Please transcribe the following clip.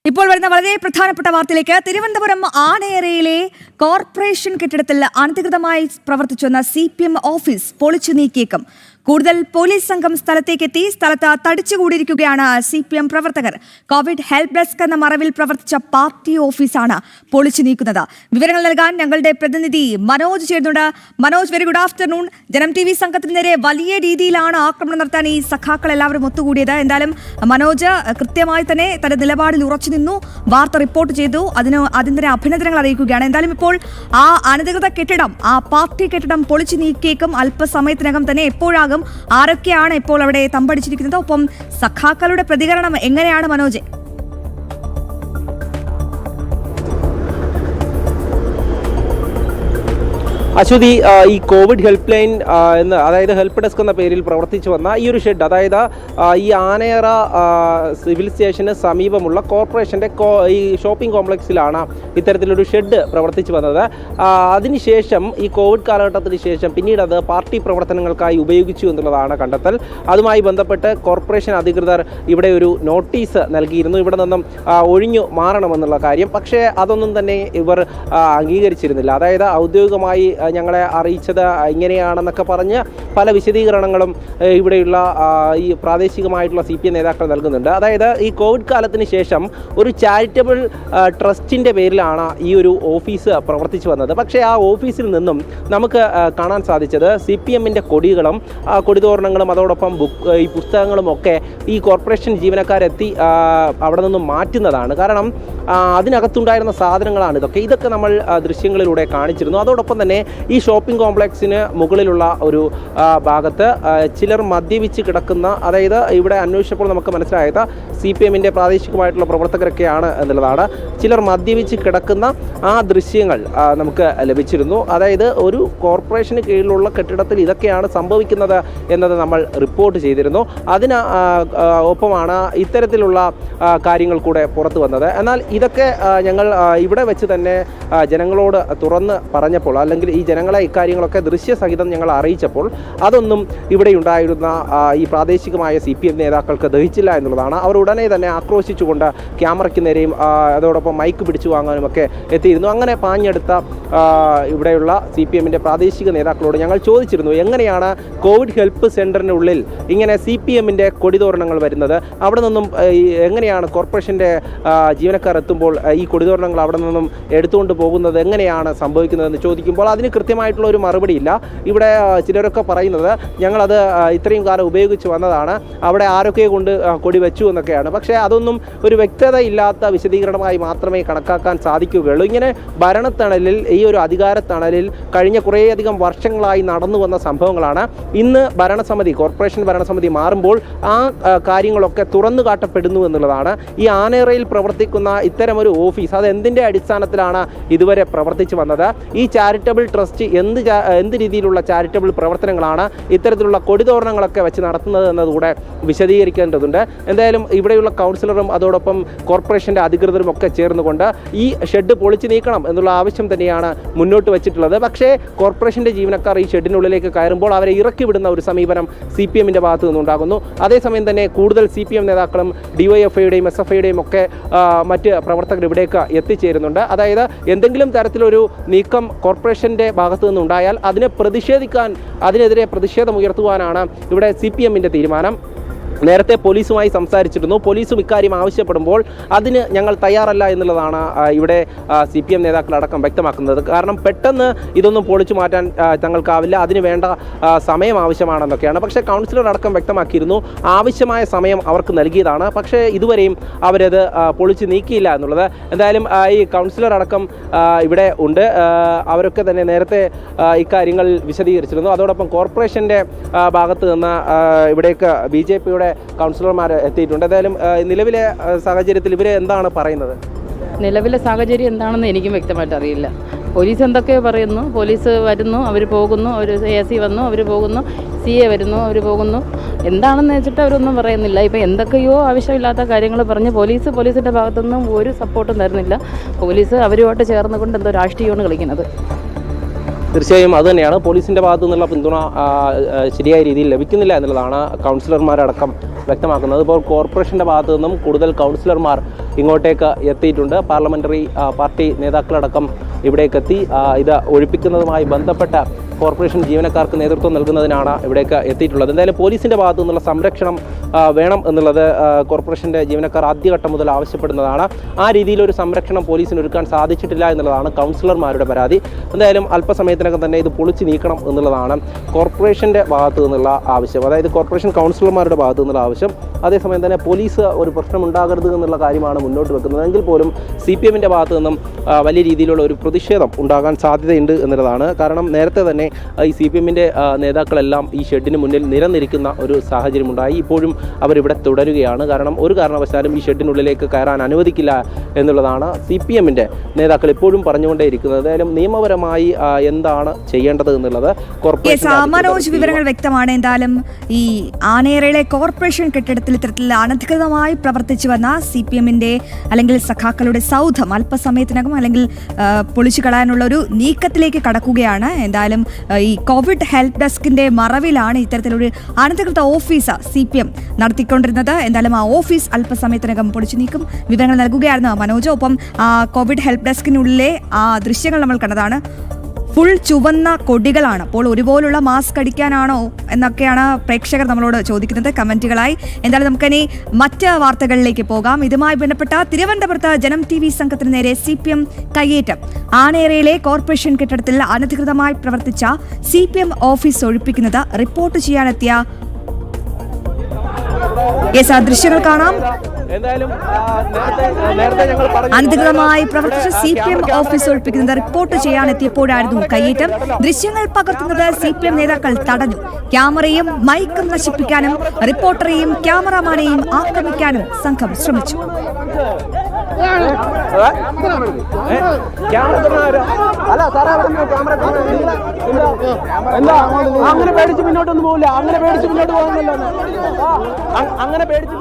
ഇപ്പോൾ വരുന്ന വളരെ പ്രധാനപ്പെട്ട വാർത്തയിലേക്ക്. തിരുവനന്തപുരം ആനയറയിലെ കോർപ്പറേഷൻ കെട്ടിടത്തിൽ അനധികൃതമായി പ്രവർത്തിച്ചുവന്ന CPM ഓഫീസ് പൊളിച്ചു നീക്കിയേക്കും. കൂടുതൽ പോലീസ് സംഘം സ്ഥലത്തേക്കെത്തി സ്ഥലത്ത് തടിച്ചുകൂടിയിരിക്കുകയാണ് CPM പ്രവർത്തകർ. കോവിഡ് ഹെൽപ്പ് ഡെസ്ക് എന്ന മറവിൽ പ്രവർത്തിച്ച പാർട്ടി ഓഫീസാണ് പൊളിച്ചു നീക്കുന്നത്. വിവരങ്ങൾ നൽകാൻ ഞങ്ങളുടെ പ്രതിനിധി മനോജ് ചേരുന്നുണ്ട്. Manoj, very good afternoon. ജനം TV സംഘത്തിന് നേരെ വലിയ രീതിയിലാണ് ആക്രമണം നടത്താൻ ഈ സഖാക്കൾ എല്ലാവരും ഒത്തുകൂടിയത്. എന്തായാലും മനോജ് കൃത്യമായി തന്നെ തന്റെ നിലപാടിൽ ഉറച്ചു നിന്നു, വാർത്ത റിപ്പോർട്ട് ചെയ്തു, അതിന്റെ അഭിനന്ദനങ്ങൾ അറിയിക്കുകയാണ്. എന്തായാലും ഇപ്പോൾ ആ അനധികൃത കെട്ടിടം, ആ പാർട്ടി കെട്ടിടം പൊളിച്ചു നീക്കിയേക്കും അല്പസമയത്തിനകം തന്നെ. എപ്പോഴാകും, ആരൊക്കെയാണ് ഇപ്പോൾ അവിടെ തമ്പടിച്ചിരിക്കുന്നത്? ഒപ്പം സഖാക്കളുടെ പ്രതികരണം എങ്ങനെയാണ് മനോജ്? അശ്വതി, ഈ കോവിഡ് ഹെൽപ്പ് ലൈൻ അതായത് ഹെൽപ്പ് ഡെസ്ക് എന്ന പേരിൽ പ്രവർത്തിച്ചു വന്ന ഈ ഒരു ഷെഡ്, അതായത് ഈ ആനയറ സിവിൽ സ്റ്റേഷന് സമീപമുള്ള കോർപ്പറേഷൻ്റെ ഈ ഷോപ്പിംഗ് കോംപ്ലക്സിലാണ് ഇത്തരത്തിലൊരു ഷെഡ് പ്രവർത്തിച്ചു വന്നത്. അതിനുശേഷം ഈ കോവിഡ് കാലഘട്ടത്തിന് ശേഷം പിന്നീട് അത് പാർട്ടി പ്രവർത്തനങ്ങൾക്കായി ഉപയോഗിച്ചു എന്നുള്ളതാണ് കണ്ടെത്തൽ. അതുമായി ബന്ധപ്പെട്ട് കോർപ്പറേഷൻ അധികൃതർ ഇവിടെ ഒരു നോട്ടീസ് നൽകിയിരുന്നു, ഇവിടെ നിന്നും ഒഴിഞ്ഞു മാറണമെന്നുള്ള കാര്യം. പക്ഷേ അതൊന്നും തന്നെ ഇവർ അംഗീകരിച്ചിരുന്നില്ല. അതായത് ഔദ്യോഗികമായി ഞങ്ങളെ അറിയിച്ചത് ഇങ്ങനെയാണെന്നൊക്കെ പറഞ്ഞ് പല വിശദീകരണങ്ങളും ഇവിടെയുള്ള ഈ പ്രാദേശികമായിട്ടുള്ള CPM നേതാക്കൾ നൽകുന്നുണ്ട്. അതായത് ഈ കോവിഡ് കാലത്തിന് ശേഷം ഒരു ചാരിറ്റബിൾ ട്രസ്റ്റിൻ്റെ പേരിലാണ് ഈ ഒരു ഓഫീസ് പ്രവർത്തിച്ചു വന്നത്. പക്ഷേ ആ ഓഫീസിൽ നിന്നും നമുക്ക് കാണാൻ സാധിച്ചത് CPMൻ്റെ കൊടികളും കൊടിതോരണങ്ങളും അതോടൊപ്പം ഈ പുസ്തകങ്ങളും ഒക്കെ ഈ കോർപ്പറേഷൻ ജീവനക്കാരെത്തി അവിടെ നിന്നും മാറ്റുന്നതാണ്. കാരണം അതിനകത്തുണ്ടായിരുന്ന സാധനങ്ങളാണ് ഇതൊക്കെ നമ്മൾ ദൃശ്യങ്ങളിലൂടെ കാണിച്ചിരുന്നു. അതോടൊപ്പം തന്നെ ഈ ഷോപ്പിംഗ് കോംപ്ലക്സിന് മുകളിലുള്ള ഒരു ഭാഗത്ത് ചിലർ മദ്യപിച്ച് കിടക്കുന്ന, അതായത് ഇവിടെ അന്വേഷിച്ചപ്പോൾ നമുക്ക് മനസ്സിലായത് CPMൻ്റെ പ്രാദേശികമായിട്ടുള്ള പ്രവർത്തകരൊക്കെയാണ് എന്നുള്ളതാണ്. ചിലർ മദ്യപിച്ച് കിടക്കുന്ന ആ ദൃശ്യങ്ങൾ നമുക്ക് ലഭിച്ചിരുന്നു. അതായത് ഒരു കോർപ്പറേഷന് കീഴിലുള്ള കെട്ടിടത്തിൽ ഇതൊക്കെയാണ് സംഭവിക്കുന്നത് എന്നത് നമ്മൾ റിപ്പോർട്ട് ചെയ്തിരുന്നു. അതിന് ഒപ്പമാണ് ഇത്തരത്തിലുള്ള കാര്യങ്ങൾ കൂടെ പുറത്തു വന്നത്. എന്നാൽ ഇതൊക്കെ ഞങ്ങൾ ഇവിടെ വെച്ച് തന്നെ ജനങ്ങളോട് തുറന്ന് പറഞ്ഞപ്പോൾ, അല്ലെങ്കിൽ ഈ ജനങ്ങളെ ഇക്കാര്യങ്ങളൊക്കെ ദൃശ്യസഹിതം ഞങ്ങൾ അറിയിച്ചപ്പോൾ അതൊന്നും ഇവിടെ ഉണ്ടായിരുന്ന ഈ പ്രാദേശികമായ CPM നേതാക്കൾക്ക് ദഹിച്ചില്ല എന്നുള്ളതാണ്. അവർ ഉടനെ തന്നെ ആക്രോശിച്ചുകൊണ്ട് ക്യാമറയ്ക്ക് നേരെയും അതോടൊപ്പം മൈക്ക് പിടിച്ചു വാങ്ങാനുമൊക്കെ എത്തിയിരുന്നു. അങ്ങനെ പാഞ്ഞെടുത്ത ഇവിടെയുള്ള CPMൻ്റെ പ്രാദേശിക നേതാക്കളോട് ഞങ്ങൾ ചോദിച്ചിരുന്നു, എങ്ങനെയാണ് കോവിഡ് ഹെൽപ്പ് സെൻ്ററിനുള്ളിൽ ഇങ്ങനെ CPMൻ്റെ കൊടിതോരണങ്ങൾ വരുന്നത്? അവിടെ നിന്നും എങ്ങനെയാണ് കോർപ്പറേഷൻ്റെ ജീവനക്കാർ എത്തുമ്പോൾ ഈ കൊടിതോരണങ്ങൾ അവിടെ നിന്നും എടുത്തുകൊണ്ട് പോകുന്നത് എങ്ങനെയാണ് സംഭവിക്കുന്നതെന്ന് ചോദിക്കുമ്പോൾ അതിന് കൃത്യമായിട്ടുള്ള ഒരു മറുപടിയില്ല. ഇവിടെ ചിലരൊക്കെ പറയുന്നത് ഞങ്ങളത് ഇത്രയും കാലം ഉപയോഗിച്ച് വന്നതാണ്, അവിടെ ആരൊക്കെ കൊണ്ട് കൊടി വെച്ചു എന്നൊക്കെയാണ്. പക്ഷേ അതൊന്നും ഒരു വ്യക്തതയില്ലാത്ത വിശദീകരണമായി മാത്രമേ കണക്കാക്കാൻ സാധിക്കുകയുള്ളൂ. ഇങ്ങനെ ഭരണത്തണലിൽ, ഈ ഒരു അധികാരത്തണലിൽ കഴിഞ്ഞ കുറേയധികം വർഷങ്ങളായി നടന്നു വന്ന സംഭവങ്ങളാണ്. ഇന്ന് കോർപ്പറേഷൻ ഭരണസമിതി മാറുമ്പോൾ ആ കാര്യങ്ങളൊക്കെ തുറന്നു കാട്ടപ്പെടുന്നു എന്നുള്ളതാണ്. ഈ ആനയറയിൽ പ്രവർത്തിക്കുന്ന ഇത്തരമൊരു ഓഫീസ് അത് എന്തിൻ്റെ അടിസ്ഥാനത്തിലാണ് ഇതുവരെ പ്രവർത്തിച്ചു വന്നത്? ഈ ചാരിറ്റബിൾ ട്രസ്റ്റ് എന്ത് രീതിയിലുള്ള ചാരിറ്റബിൾ പ്രവർത്തനങ്ങളാണ് ഇത്തരത്തിലുള്ള കൊടിതോരണങ്ങളൊക്കെ വെച്ച് നടത്തുന്നത് എന്നതുകൂടെ വിശദീകരിക്കേണ്ടതുണ്ട്. എന്തായാലും ഇവിടെയുള്ള കൗൺസിലറും അതോടൊപ്പം കോർപ്പറേഷൻ്റെ അധികൃതരും ഒക്കെ ചേർന്നുകൊണ്ട് ഈ ഷെഡ് പൊളിച്ചു നീക്കണം എന്നുള്ള ആവശ്യം തന്നെയാണ് മുന്നോട്ട് വെച്ചിട്ടുള്ളത്. പക്ഷേ കോർപ്പറേഷൻ്റെ ജീവനക്കാർ ഈ ഷെഡിനുള്ളിലേക്ക് കയറുമ്പോൾ അവരെ ഇറക്കി വിടുന്ന ഒരു സമീപനം CPMൻ്റെ ഭാഗത്തു നിന്നുണ്ടാകുന്നു. അതേസമയം തന്നെ കൂടുതൽ CPM നേതാക്കളും DYFIയുടെയും SFIയുടെയും ഒക്കെ മറ്റ് പ്രവർത്തകർ ഇവിടേക്ക് എത്തിച്ചേരുന്നുണ്ട്. അതായത് എന്തെങ്കിലും തരത്തിലൊരു നീക്കം കോർപ്പറേഷൻ്റെ ഭാഗത്തു നിന്നുണ്ടായാൽ അതിനെതിരെ പ്രതിഷേധമുയർത്തുവാനാണ് ഇവിടെ CPMൻ്റെ തീരുമാനം. നേരത്തെ പോലീസുമായി സംസാരിച്ചിരുന്നു. പോലീസും ഇക്കാര്യം ആവശ്യപ്പെടുമ്പോൾ അതിന് ഞങ്ങൾ തയ്യാറല്ല എന്നുള്ളതാണ് ഇവിടെ CPM നേതാക്കളടക്കം വ്യക്തമാക്കുന്നത്. കാരണം പെട്ടെന്ന് ഇതൊന്നും പൊളിച്ചു മാറ്റാൻ തങ്ങൾക്കാവില്ല, അതിന് വേണ്ട സമയം ആവശ്യമാണെന്നൊക്കെയാണ്. പക്ഷേ കൗൺസിലർ അടക്കം വ്യക്തമാക്കിയിരുന്നു ആവശ്യമായ സമയം അവർക്ക് നൽകിയതാണ്, പക്ഷേ ഇതുവരെയും അവരത് പൊളിച്ചു നീക്കിയില്ല എന്നുള്ളത്. എന്തായാലും ഈ കൗൺസിലർ അടക്കം ഇവിടെ ഉണ്ട്. അവരൊക്കെ തന്നെ നേരത്തെ ഇക്കാര്യങ്ങൾ വിശദീകരിച്ചിരുന്നു. അതോടൊപ്പം കോർപ്പറേഷൻ്റെ ഭാഗത്ത് നിന്ന് ഇവിടേക്ക് BJPയുടെ കൗൺസിലർമാർ എത്തിയിട്ടുണ്ട്. എന്തായാലും നിലവിലെ സാഹചര്യത്തിൽ ഇവർ എന്താണ് പറയുന്നത്? നിലവിലെ സാഹചര്യം എന്താണെന്ന് എനിക്കും വ്യക്തമായിട്ട് അറിയില്ല. പോലീസ് എന്തൊക്കെയോ പറയുന്നു. പോലീസ് വരുന്നു, അവർ പോകുന്നു, അവർ AC വന്നു, അവർ പോകുന്നു, CA വരുന്നു, അവർ പോകുന്നു. എന്താണെന്ന് വെച്ചിട്ട് അവരൊന്നും പറയുന്നില്ല. ഇപ്പം എന്തൊക്കെയോ ആവശ്യമില്ലാത്ത കാര്യങ്ങൾ പറഞ്ഞ് പോലീസിൻ്റെ ഭാഗത്തുനിന്നും ഒരു സപ്പോർട്ടും തരുന്നില്ല. പോലീസ് അവരുമായിട്ട് ചേർന്നുകൊണ്ട് എന്തോ രാഷ്ട്രീയമാണ് കളിക്കുന്നത്. തീർച്ചയായും അതുതന്നെയാണ്. പോലീസിൻ്റെ ഭാഗത്തു നിന്നുള്ള പിന്തുണ ശരിയായ രീതിയിൽ ലഭിക്കുന്നില്ല എന്നുള്ളതാണ് കൗൺസിലർമാരടക്കം വ്യക്തമാക്കുന്നത്. ഇപ്പോൾ കോർപ്പറേഷൻ്റെ ഭാഗത്തു നിന്നും കൂടുതൽ കൗൺസിലർമാർ ഇങ്ങോട്ടേക്ക് എത്തിയിട്ടുണ്ട്. പാർലമെൻ്ററി പാർട്ടി നേതാക്കളടക്കം ഇവിടേക്ക് എത്തി ഇത് ഒഴിപ്പിക്കുന്നതുമായി ബന്ധപ്പെട്ട കോർപ്പറേഷൻ ജീവനക്കാർക്ക് നേതൃത്വം നൽകുന്നതിനാണ് ഇവിടേക്ക് എത്തിയിട്ടുള്ളത്. എന്തായാലും പോലീസിൻ്റെ ഭാഗത്തു നിന്നുള്ള സംരക്ഷണം വേണം എന്നുള്ളത് കോർപ്പറേഷൻ്റെ ജീവനക്കാർ ആദ്യഘട്ടം മുതൽ ആവശ്യപ്പെടുന്നതാണ്. ആ രീതിയിലൊരു സംരക്ഷണം പോലീസിന് ഒരുക്കാൻ സാധിച്ചിട്ടില്ല എന്നുള്ളതാണ് കൗൺസിലർമാരുടെ പരാതി. എന്തായാലും അല്പസമയത്തിനകം തന്നെ ഇത് പൊളിച്ചു നീക്കണം എന്നുള്ളതാണ് കോർപ്പറേഷൻ്റെ ഭാഗത്തു നിന്നുള്ള ആവശ്യം, അതായത് കോർപ്പറേഷൻ കൗൺസിലർമാരുടെ ഭാഗത്തു നിന്നുള്ള ആവശ്യം. അതേസമയം തന്നെ പോലീസ് ഒരു പ്രശ്നം ഉണ്ടാകരുത് എന്നുള്ള കാര്യമാണ് മുന്നോട്ട് വെക്കുന്നത്. എങ്കിൽ പോലും CPMൻ്റെ ഭാഗത്തു നിന്നും വലിയ രീതിയിലുള്ള ഒരു പ്രതിഷേധം ഉണ്ടാകാൻ സാധ്യതയുണ്ട് എന്നുള്ളതാണ്. കാരണം നേരത്തെ തന്നെ ഈ CPMൻ്റെ നേതാക്കളെല്ലാം ഈ ഷെഡിന് മുന്നിൽ നിരന്നിരിക്കുന്ന ഒരു സാഹചര്യമുണ്ടായി. ഇപ്പോഴും അവരിവിടെ തുടരുകയാണ്. കാരണം ഒരു കാരണവശാലും ഈ ഷെഡിനുള്ളിലേക്ക് കയറാൻ അനുവദിക്കില്ല എന്നുള്ളതാണ് CPMൻ്റെ നേതാക്കൾ ഇപ്പോഴും പറഞ്ഞുകൊണ്ടേയിരിക്കുന്നത്. എന്തായാലും നിയമപരമായി എന്താണ് ചെയ്യേണ്ടത് എന്നുള്ളത് മനോജ് വിവരങ്ങൾ വ്യക്തമാണ്. എന്തായാലും ഈ ആനേറയിലെ കോർപ്പറേഷൻ കെട്ടിടത്തിൽ ഇത്തരത്തിൽ അനധികൃതമായി പ്രവർത്തിച്ചു വന്ന CPMൻ്റെ അല്ലെങ്കിൽ സഖാക്കളുടെ സൗധം അല്പസമയത്തിനകം അല്ലെങ്കിൽ പൊളിച്ചു കളയാനുള്ള ഒരു നീക്കത്തിലേക്ക് കടക്കുകയാണ്. എന്തായാലും ഈ കോവിഡ് ഹെൽപ്പ് ഡെസ്കിന്റെ മറവിലാണ് ഇത്തരത്തിലൊരു അനധികൃത ഓഫീസ് CPM നടത്തിക്കൊണ്ടിരുന്നത്. എന്തായാലും ആ ഓഫീസ് അല്പസമയത്തിനകം പൊളിച്ചു നീക്കും. വിവരങ്ങൾ നൽകുകയായിരുന്നു മനോജ്. ഒപ്പം കോവിഡ് ഹെൽപ്പ് ഡെസ്കിനുള്ളിലെ ആ ദൃശ്യങ്ങൾ നമ്മൾ കണ്ടതാണ്. ഫുൾ ചുവന്ന കൊടികളാണ്. അപ്പോൾ ഒരുപോലുള്ള മാസ്ക് അടിക്കാനാണോ എന്നൊക്കെയാണ് പ്രേക്ഷകർ നമ്മളോട് ചോദിക്കുന്നത് കമന്റുകളായി. എന്തായാലും നമുക്കിനി മറ്റ് വാർത്തകളിലേക്ക് പോകാം. ഇതുമായി ബന്ധപ്പെട്ട തിരുവനന്തപുരത്ത് ജനം TV സംഘത്തിന് നേരെ CPM കയ്യേറ്റം. ആനേറയിലെ കോർപ്പറേഷൻ കെട്ടിടത്തിൽ അനധികൃതമായി പ്രവർത്തിച്ച CPM ഓഫീസ് ഒഴിപ്പിക്കുന്നത് റിപ്പോർട്ട് ചെയ്യാനെത്തിയ ദൃശ്യങ്ങൾ കാണാം. അനധികൃതമായി പ്രവർത്തിച്ച CPM ഓഫീസ് ഒഴിപ്പിക്കുന്നത് റിപ്പോർട്ട് ചെയ്യാനെത്തിയപ്പോഴായിരുന്നു കയ്യേറ്റം. ദൃശ്യങ്ങൾ പകർത്തുന്നത് CPM നേതാക്കൾ തടഞ്ഞു. ക്യാമറയും മൈക്കും നശിപ്പിക്കാനും റിപ്പോർട്ടറെയും ക്യാമറമാനെയും ആക്രമിക്കാനും സംഘം ശ്രമിച്ചു. അങ്ങനെ പേടിച്ച് മുന്നോട്ടൊന്നും പോകില്ല. അങ്ങനെ പേടിച്ച് മുന്നോട്ട് പോകുന്നില്ല. അങ്ങനെ പേടിച്ച്